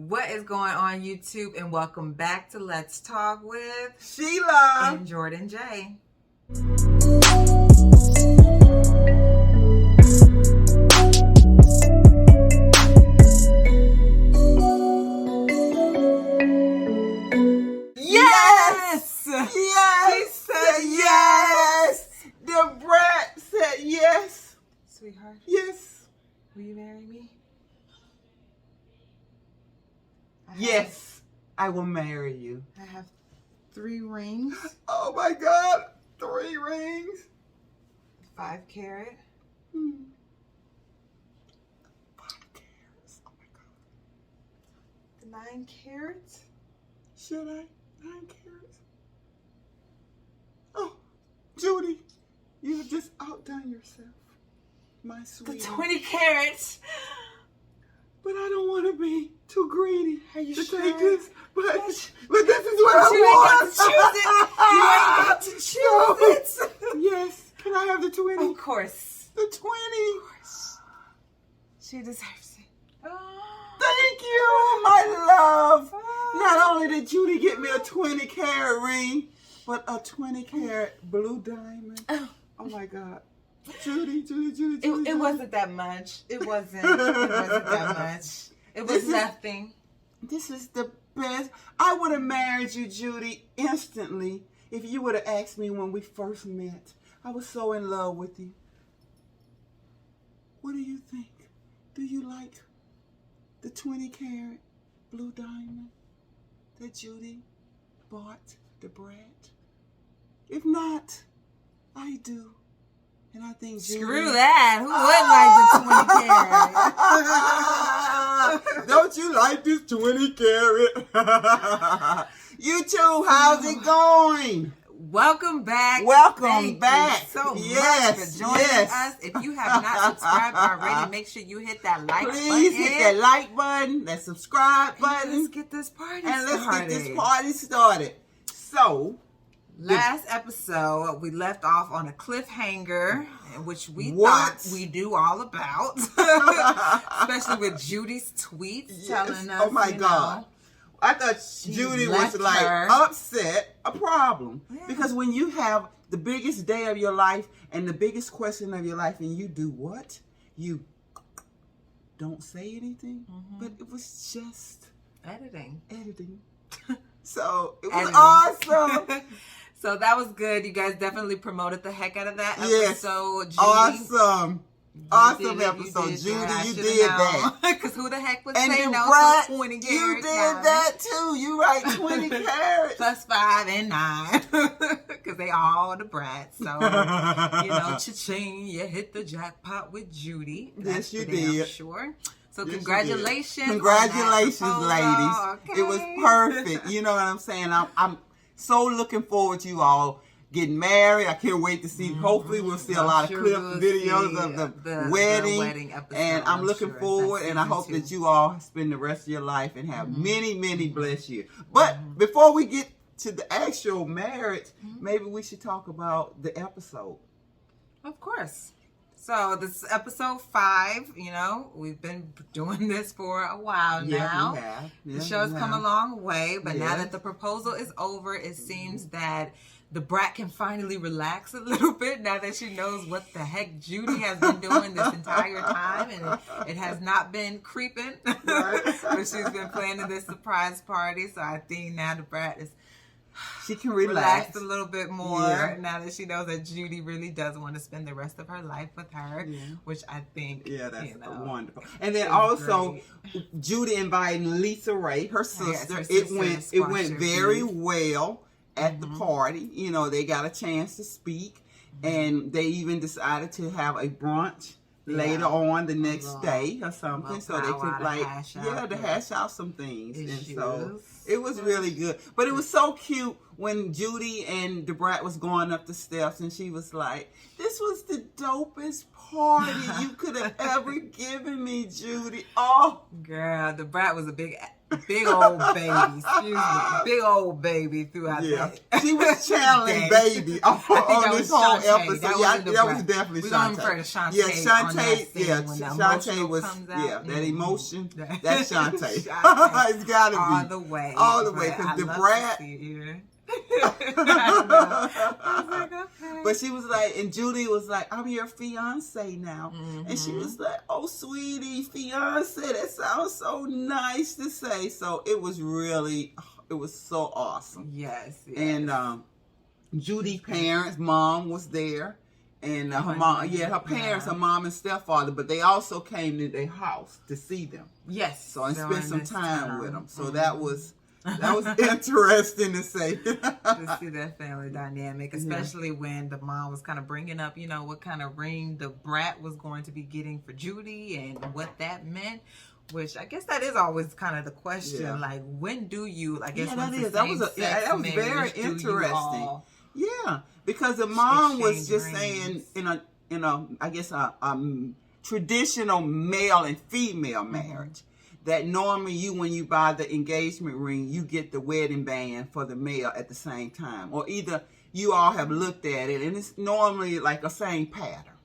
What is going on, YouTube? And welcome back to Let's Talk with Sheila and Jordan J. Yes! She said yes! The Brat said yes. Sweetheart, Yes. will you marry me? Yes, I will marry you. I have 3 rings, Oh my God, 3 rings. 5 carat, 5 carats. Oh my God. 9 carats. Should I? 9 carats? Oh, Judy, you have just outdone yourself. My The sweetie. 20 carats. But I don't want to be too greedy Are you to sure? take this. But this is what I You ain't want. got to choose it. You ain't got to choose it. Yes. Can I have the 20? Of course. The 20. She deserves it. Thank you, my love. Not only did Judy get me a 20 carat ring, but a 20 carat blue diamond. Oh my God. Judy. It wasn't that much. It wasn't that much. It was nothing. This is the best. I would have married you, Judy, instantly if you would have asked me when we first met. I was so in love with you. What do you think? Do you like the 20 carat blue diamond that Judy bought the Brat? If not, I do. And I think Judy... Screw that. Who would like the 20 carat? Don't you like this 20 carat? You too, how's it going? Welcome back. Welcome Thank back. You so Yes, much for joining us. If you have not subscribed already, make sure you hit that like button. Please hit that like button, that subscribe button. Let's get this party and started. let's get this party started. So... Last episode, we left off on a cliffhanger, which we What? thought we knew all about, especially with Judy's tweets telling us. Oh my God. I thought Judy was left like her. upset, a problem. Yeah. Because when you have the biggest day of your life and the biggest question of your life and you do what? You don't say anything, but it was just Editing. So it was Editing. awesome. So that was good. You guys definitely promoted the heck out of that Yes. episode. Judy, Awesome. you Awesome did it, episode. you did Judy, that. you Should've did known. that. Because who the heck would And say then no Brat, to 20 you carats? did that too. You right, 20 carats. Plus 5 and 9. Because they all the brats. So, cha-ching, you hit the jackpot with Judy. Yes, you for damn did. Sure. So Yes, you congratulations. did. Congratulations, on that ladies. proposal. It was perfect. You know what I'm saying? I'm so looking forward to you all getting married. I can't wait to see. Hopefully we'll see a lot of clip videos of the wedding episode, and I'm looking sure. forward, That's and I season hope 2. that you all spend the rest of your life and have many blessed years. But before we get to the actual marriage, maybe we should talk about the episode. Of course. So this is episode 5. We've been doing this for a while now. We have. The show's come a long way, but now Yes. that the proposal is over, it seems that the Brat can finally relax a little bit now that she knows what the heck Judy has been doing this entire time, and it has not been creeping. Right. But she's been planning this surprise party, so I think now the Brat is She can relaxed relax a little bit more now that she knows that Judy really does want to spend the rest of her life with her, which I think, that's wonderful. And then is also great. Judy inviting Lisa Raye, her sister. her It sister, went squash her very beef. well at the party. They got a chance to speak, and they even decided to have a brunch later on the next day or something, so they could hash out some things. And so it was really good. But it was so cute when Judy and Dabrat was going up the steps, and she was like, "This was the dopest party you could have ever given me, Judy." Oh, girl, Dabrat was a big big old baby. Excuse me, big old baby throughout that. She was channeling baby on this whole episode. That was definitely Shantae. Yeah, Shantae. Shantae was that emotion. That's Shantae. It's gotta be all the way. Because the Brat. I was like, okay. But she was like, and Judy was like, I'm your fiance now. And she was like, oh, sweetie, fiance, that sounds so nice to say. So it was so awesome. Yes. And Judy's parents, mom was there. And her mom, her parents, her mom and stepfather, but they also came to their house to see them. Yes. So I spent some time with them. So that was interesting to say. To see that family dynamic, especially when the mom was kind of bringing up, what kind of ring the Brat was going to be getting for Judy and what that meant. Which I guess that is always kind of the question. Like, when do you? I guess that was very interesting. Yeah, because the mom was just saying in a I guess a traditional male and female marriage. That normally when you buy the engagement ring, you get the wedding band for the male at the same time. Or either you all have looked at it and it's normally like a same pattern.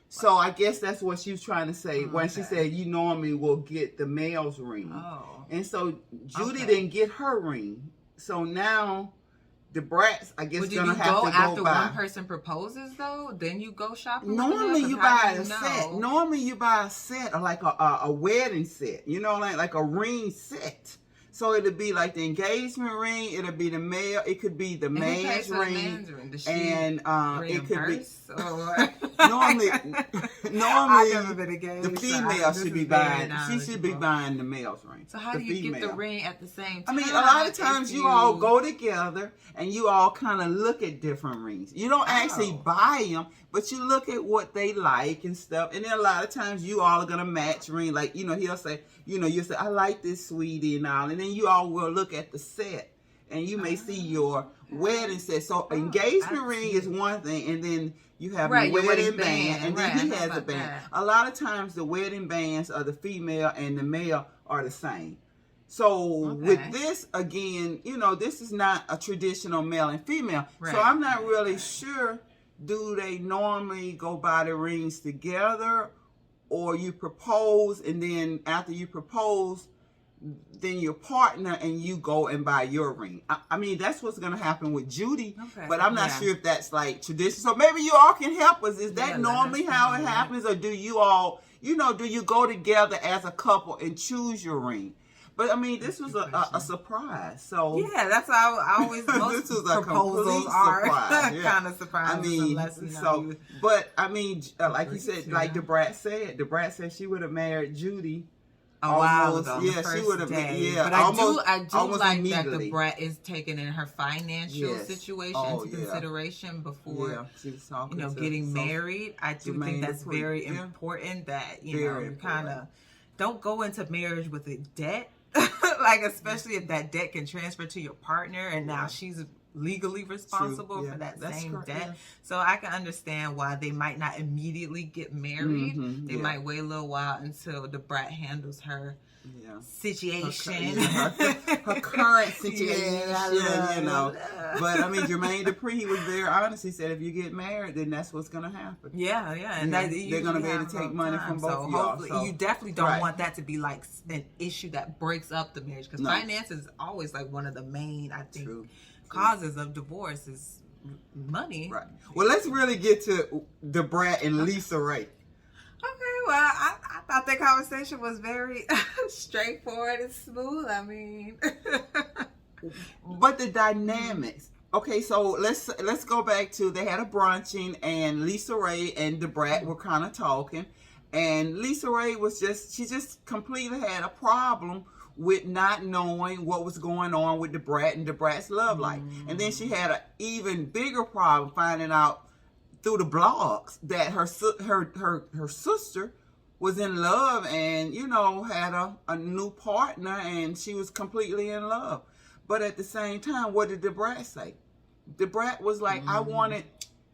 So I guess that's what she was trying to say when she said you normally will get the male's ring. Oh. And so Judy didn't get her ring. So now the Brats, I guess, gonna have to go after by. one person proposes, though? Then you go shopping. Normally you buy a set. Normally you buy a set, or like a wedding set. Like a ring set. So it'll be like the engagement ring. It'll be the male. It could be the man's ring. And it could be. Normally, I've never been engaged, the female should be buying. She should be buying the male's ring. So how do you get the ring at the same time? I mean, a lot of times you all go together and you all kind of look at different rings. You don't actually buy them, but you look at what they like and stuff. And then a lot of times you all are gonna match ring. Like he'll say, you'll say, I like this, sweetie, and all. And then you all will look at the set, and you may see your wedding set. So engagement ring is one thing, and then you have your wedding band, and then he has a band. A lot of times the wedding bands are the female and the male are the same. So with this, again, this is not a traditional male and female. So I'm not really sure, do they normally go buy the rings together, or you propose and then after you propose, then your partner and you go and buy your ring. I mean, that's what's going to happen with Judy, but I'm not sure if that's like tradition. So maybe you all can help us. Is that normally how it happens, or do you all, do you go together as a couple and choose your ring? But I mean, this was a surprise. So yeah, that's how I always most this was a proposals are kind of I surprising. mean, but I mean, like you said, like the Brat said she would have married Judy. A while ago, she would have been. Yeah, but I do like that the Brat is taking in her financial situation into consideration before getting married. I do think that's very important. That you kind of don't go into marriage with a debt. Like, especially if that debt can transfer to your partner and now she's legally responsible for that same debt. So I can understand why they might not immediately get married. They might wait a little while until the Brat handles her situation. Her current situation, But I mean, Jermaine Dupri, he was very honest. He said, if you get married, then that's what's going to happen. Yeah. And they're going to be able to take money from both of y'all. So you definitely don't want that to be like an issue that breaks up the marriage. Because finance is always like one of the main, I think, causes of divorce is money. Right. Well, let's really get to the Brat and Lisa Raye. Okay, well, I thought that conversation was very straightforward and smooth. I mean, but the dynamics. Okay, so let's go back to, they had a brunching and Lisa Raye and the Brat were kind of talking, and Lisa Raye she just completely had a problem with not knowing what was going on with the Brat and the Brat's love life, and then she had an even bigger problem finding out through the blogs that her sister was in love and had a new partner, and she was completely in love. But at the same time, what did the Brat say? The Brat was like, I wanted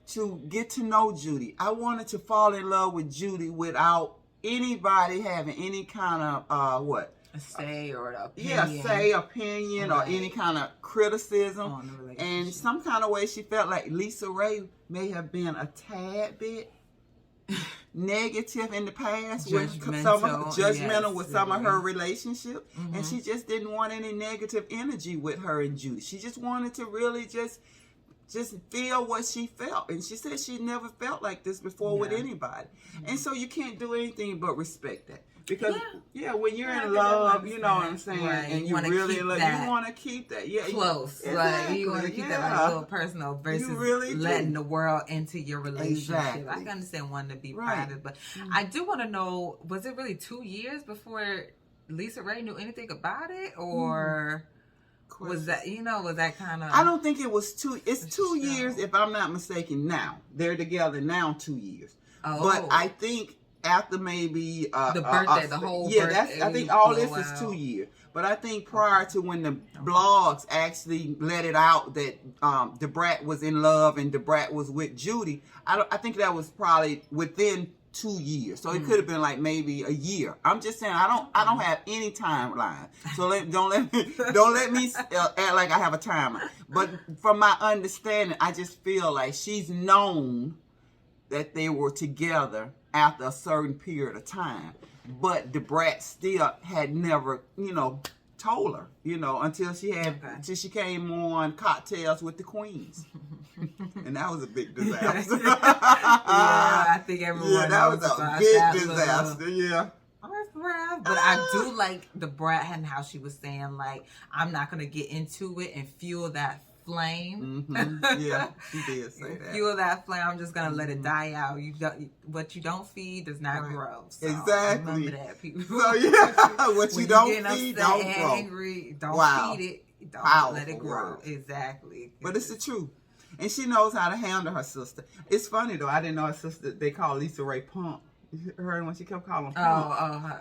to get to know Judy. I wanted to fall in love with Judy without anybody having any kind of a say or an opinion. Opinion or any kind of criticism. On the relationship. And some kind of way she felt like Lisa Raye may have been a tad bit negative in the past with some of her relationships, and she just didn't want any negative energy with her and Judy. She just wanted to really just feel what she felt, and she said she never felt like this before with anybody. And so you can't do anything but respect that. Because when you're in love, you know what I'm saying, and you really love, you want to keep that close. Exactly. You want to keep that like a little personal versus letting the world into your relationship. Exactly. I can understand wanting to be private, but I do want to know: was it really 2 years before Lisa Raye knew anything about it, or? Was that was that kind of? I don't think it was 2. It's 2 years, if I'm not mistaken. Now they're together now 2 years, but I think after maybe the birthday, the whole birthday. I think all this is 2 years. But I think prior to when the blogs actually let it out that Dabrat was in love and Dabrat was with Judy, I think that was probably within 2 years. So it could have been like maybe a year. I'm just saying I don't have any timeline. So don't let me act like I have a timeline. But from my understanding, I just feel like she's known that they were together after a certain period of time. But Dabrat still had never, told her, until she came on Cocktails with the Queens. And that was a big disaster. I think everyone knows that was a big disaster, But I do like the Brat and how she was saying, like, I'm not going to get into it and fuel that flame. Yeah, she did say that. Fuel that flame. I'm just gonna let it die out. What you don't feed does not grow. So exactly. Remember that, people. So what you don't feed don't grow. Angry, don't feed it. Don't let it grow. Word. Exactly. But it's the truth, and she knows how to handle her sister. It's funny though. I didn't know her sister. They call Lisa Raye Pump. You heard when she kept calling Pump.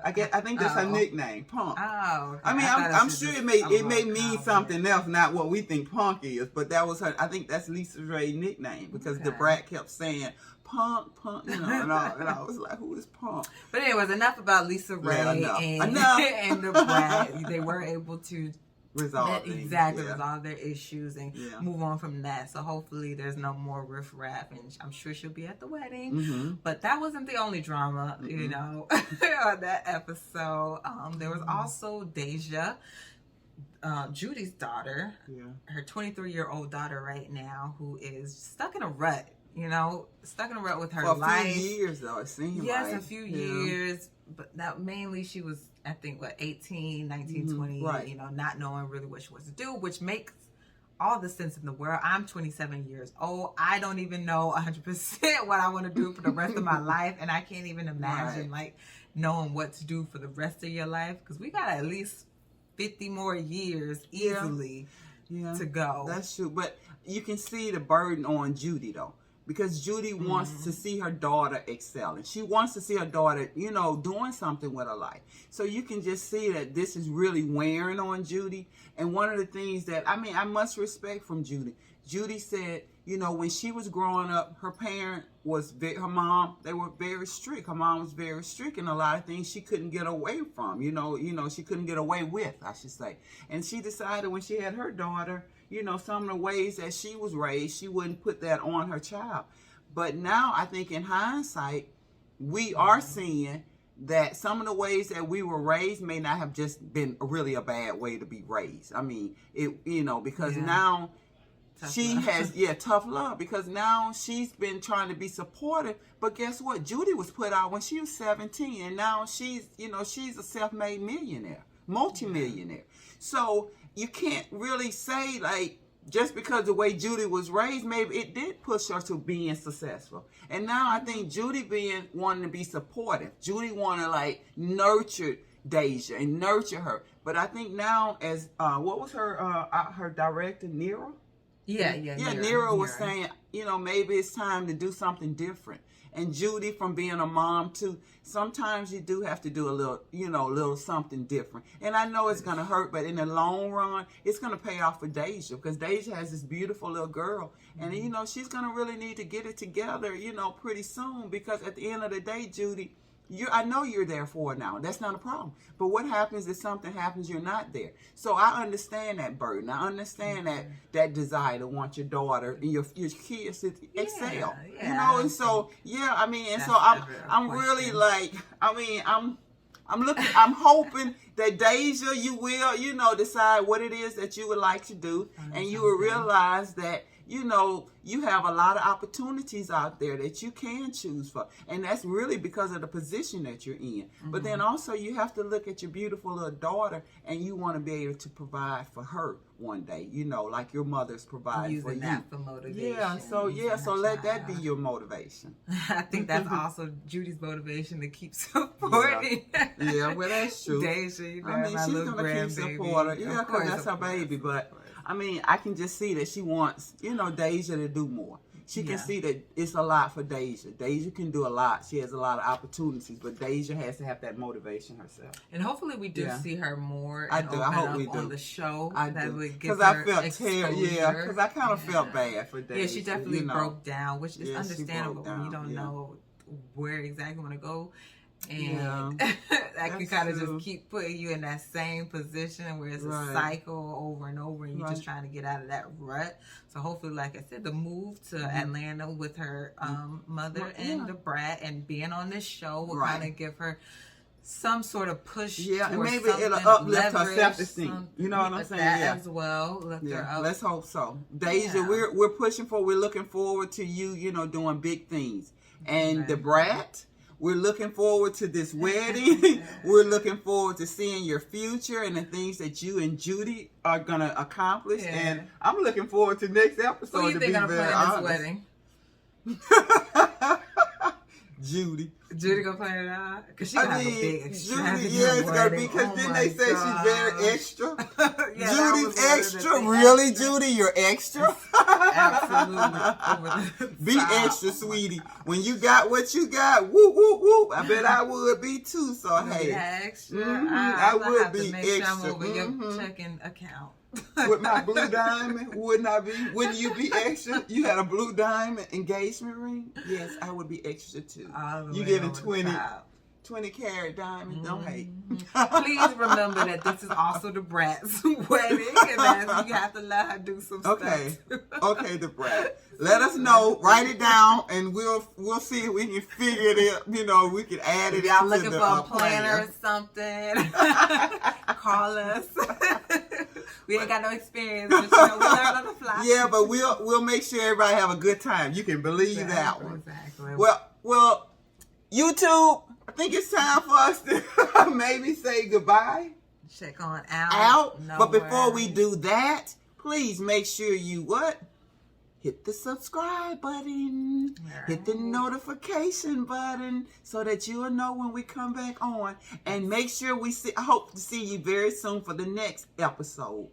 I think that's her nickname, Pump. Oh, okay. I mean, I'm sure it may mean something else, not what we think Punk is, but that was her. I think that's Lisa Raye's nickname because the Brat kept saying Punk, and I was like, who is Punk? But anyways, enough about Lisa Raye and the Brat. They were able to resolve their issues and move on from that. So hopefully there's no more riffraff, and I'm sure she'll be at the wedding. But that wasn't the only drama, on that episode. There was also Deja, Judy's daughter, her 23-year-old daughter right now, who is stuck in a rut. Stuck in a rut with her life. For a few years, though, it seemed like. Yes, a few years. But that mainly she was, I think, 18, 19, 20, not knowing really what she wants to do, which makes all the sense in the world. I'm 27 years old. I don't even know 100% what I want to do for the rest of my life. And I can't even imagine, knowing what to do for the rest of your life. Because we got at least 50 more years easily to go. That's true. But you can see the burden on Judy, though. Because Judy wants to see her daughter excelling. She wants to see her daughter, doing something with her life. So you can just see that this is really wearing on Judy. And one of the things that, I must respect from Judy. Judy said, when she was growing up, her mom, they were very strict. Her mom was very strict in a lot of things she couldn't get away from. She couldn't get away with, I should say. And she decided when she had her daughter, some of the ways that she was raised, she wouldn't put that on her child. But now I think in hindsight, we are seeing that some of the ways that we were raised may not have just been really a bad way to be raised. Because now she has, tough love, because now she's been trying to be supportive. But guess what? Judy was put out when she was 17, and now she's a self-made millionaire, multimillionaire. So you can't really say, just because the way Judy was raised, maybe it did push her to being successful. And now I think Judy wanting to be supportive. Judy want to, nurture Deja and nurture her. But I think now as, what was her director, Nero? Yeah, Nero was saying, maybe it's time to do something different. And Judy, from being a mom too, sometimes you do have to do a little something different. And I know it's going to hurt, but in the long run, it's going to pay off for Deja, because Deja has this beautiful little girl. And, she's going to really need to get it together, pretty soon, because at the end of the day, Judy, I know you're there for her now. That's not a problem. But what happens if something happens, you're not there? So I understand that burden. I understand that desire to want your daughter and your kids to excel. Yeah, you know, and so I mean, and so I'm really like, I mean, I'm hoping that Deja, you will, you know, decide what it is that you would like to do, and you will realize that, you know, you have a lot of opportunities out there that you can choose for. And that's really because of the position that you're in. But then also you have to look at your beautiful little daughter, and you want to be able to provide for her one day, you know, like your mother's providing for you. Using that for motivation. So let that be your motivation. I think that's also Judy's motivation to keep supporting. Yeah, well, that's true. Deja, you know, I mean, she's going to keep supporting her. Yeah, because that's her baby. But, I mean, I can just see that she wants, you know, Deja to do more. She can see that it's a lot for Deja. Deja can do a lot. She has a lot of opportunities, but Deja has to have that motivation herself. And hopefully we do see her more. I do. I hope we do on the show. I that do. Because I felt terrible. Yeah, because I kind of felt bad for Deja. Yeah, she definitely broke down, which is understandable when you don't know where exactly you want to go. And that can kind of just keep putting you in that same position where it's a cycle over and over, and you're just trying to get out of that rut. So hopefully, like I said, the move to Atlanta with her mother and the Brat and being on this show will kind of give her some sort of push. Yeah, and maybe it'll uplift her self-esteem. You know what I'm saying? As well. Lift her up. Let's hope so. Deja, we're pushing for. We're looking forward to you. You know, doing big things. And the Brat, we're looking forward to this wedding. We're looking forward to seeing your future and the things that you and Judy are going to accomplish. And I'm looking forward to next episode. Who do you think I'm planning this wedding? Judy. Judy gonna plan it out? Because she gonna have a big extravagant Judy, it's gonna be, because then they say she's very extra. Judy's extra? Really, Judy? You're extra? Absolutely. Be extra, sweetie. When you got what you got, whoop, whoop, whoop. I bet I would be too, so hey. Extra? I would be extra. extra. Sure I'm over your checking account. With my blue diamond, wouldn't you be extra? You had a blue diamond engagement ring? Yes, I would be extra too. You giving 20 carat diamonds? Don't hate. Please remember that this is also the Brat's wedding, and that you have to let her do some stuff. Okay, the Brat. Let us know. Write it down, and we'll see if we can figure it out. You know, we can add it. Y'all looking for a planner or something? Call us. We ain't got no experience, but you know, we learn on the fly. Yeah, but we'll make sure everybody have a good time. You can believe that one. Exactly. Well, YouTube, I think it's time for us to maybe say goodbye. Check on out. No but before we do that, please make sure you hit the subscribe button, hit the notification button, so that you will know when we come back on. And make sure I hope to see you very soon for the next episode.